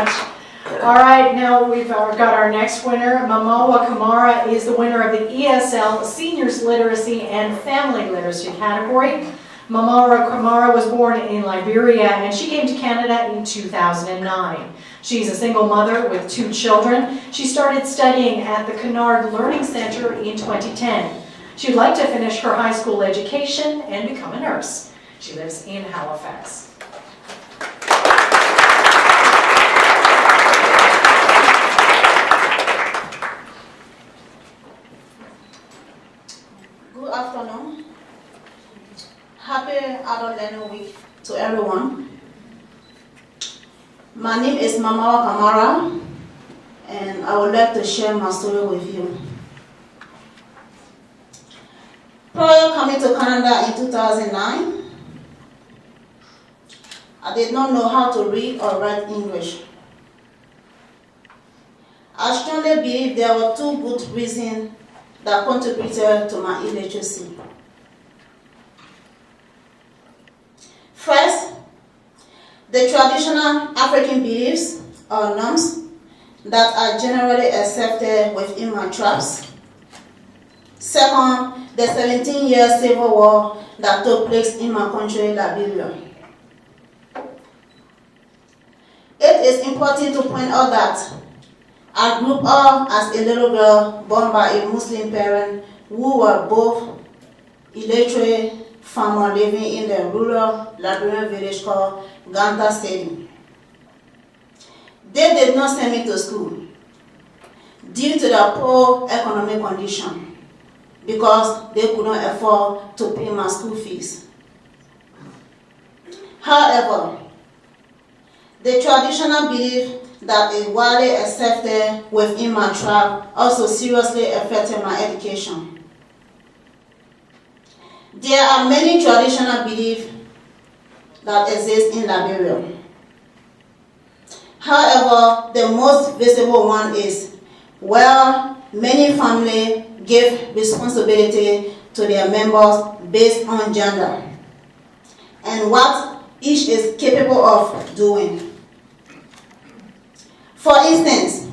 much. All right, now we've got our next winner. Mamawa Kamara is the winner of the ESL Seniors Literacy and Family Literacy category. Mamawa Kamara was born in Liberia and she came to Canada in 2009. She's a single mother with 2 children. She started studying at the Kennard Learning Center in 2010. She'd like to finish her high school education and become a nurse. She lives in Halifax. Good afternoon. Happy Adult Learning Week to everyone. My name is Mamawa Kamara, and I would like to share my story with you. Prior coming to Canada in 2009, I did not know how to read or write English. I strongly believe there were 2 good reasons that contributed to my illiteracy. First, the traditional African beliefs or norms that are generally accepted within my tribes. Second, the 17-year civil war that took place in my country, Liberia. It is important to point out that I grew up as a little girl born by a Muslim parent who were both illiterate farmer living in the rural Liberian village called Ganta Stadium. They did not send me to school due to the poor economic condition because they could not afford to pay my school fees. However, the traditional belief that is widely accepted within my tribe also seriously affected my education. There are many traditional beliefs that exist in Liberia. However, the most visible one is where many families give responsibility to their members based on gender and what each is capable of doing. For instance,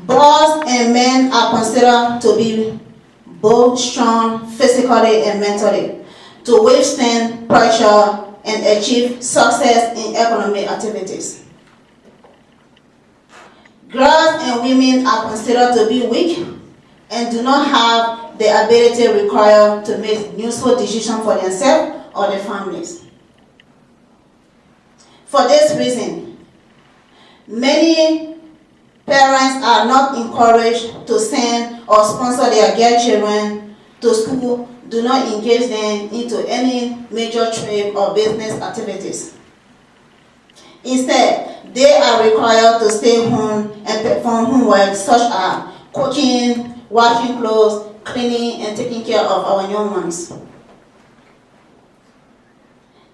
boys and men are considered to be both strong physically and mentally to withstand pressure and achieve success in economic activities. Girls and women are considered to be weak and do not have the ability required to make useful decisions for themselves or their families. For this reason, many parents are not encouraged to send or sponsor their girl children to school, do not engage them into any major trade or business activities. Instead, they are required to stay home and perform homework such as cooking, washing clothes, cleaning, and taking care of our young ones.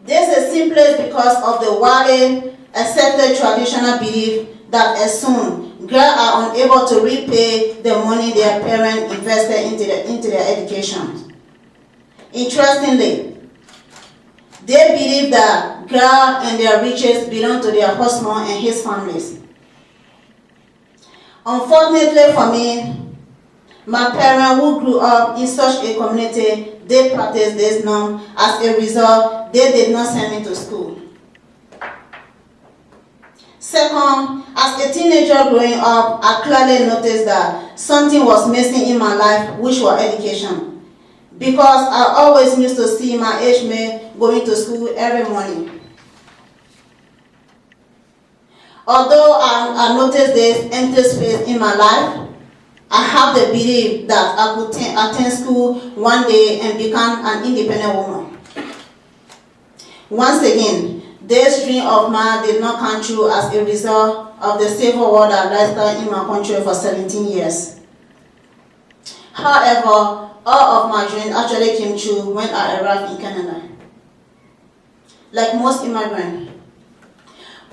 This is simply because of the widely accepted traditional belief that as soon girls are unable to repay the money their parents invested into their education. Interestingly, they believe that girls and their riches belong to their husband and his families. Unfortunately for me, my parents who grew up in such a community, they practice this norm. As a result, they did not send me to school. Second, as a teenager growing up, I clearly noticed that something was missing in my life, which was education. Because I always used to see my age mate going to school every morning. Although I noticed this empty space in my life, I have the belief that I could attend school one day and become an independent woman. Once again, this dream of mine did not come true as a result of the civil war that lasted in my country for 17 years. However, all of my dreams actually came true when I arrived in Canada. Like most immigrants,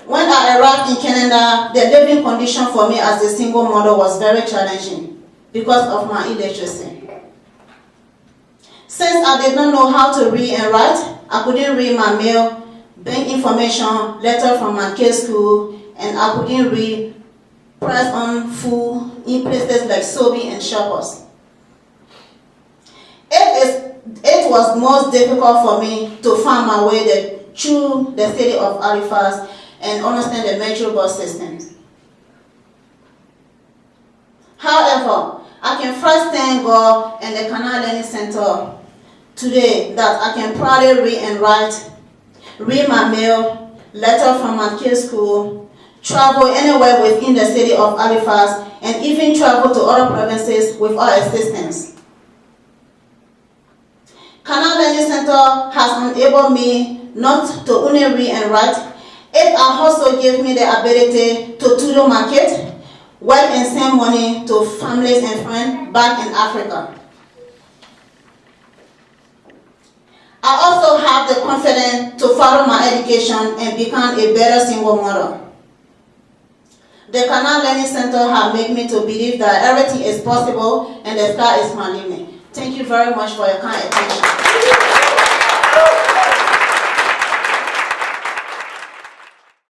when I arrived in Canada, the living condition for me as a single mother was very challenging because of my illiteracy. Since I did not know how to read and write, I couldn't read my mail, bank information, letter from my kids' school, and I couldn't read, press on full in places like Sobe and Shoppers. It was most difficult for me to find my way through the city of Halifax and understand the metro bus systems. However, I can first thank God and the Kamara Learning Center today that I can proudly read and write, read my mail, letter from my kids' school, travel anywhere within the city of Halifax, and even travel to other provinces with our assistance. Kamara Learning Center has enabled me not to only read and write, it has also given me the ability to tutor my kids, work and send money to families and friends back in Africa. I also have the confidence to follow my education and become a better single mother. The Kamara Learning Center has made me to believe that everything is possible and the sky is my limit. Thank you very much for your kind attention.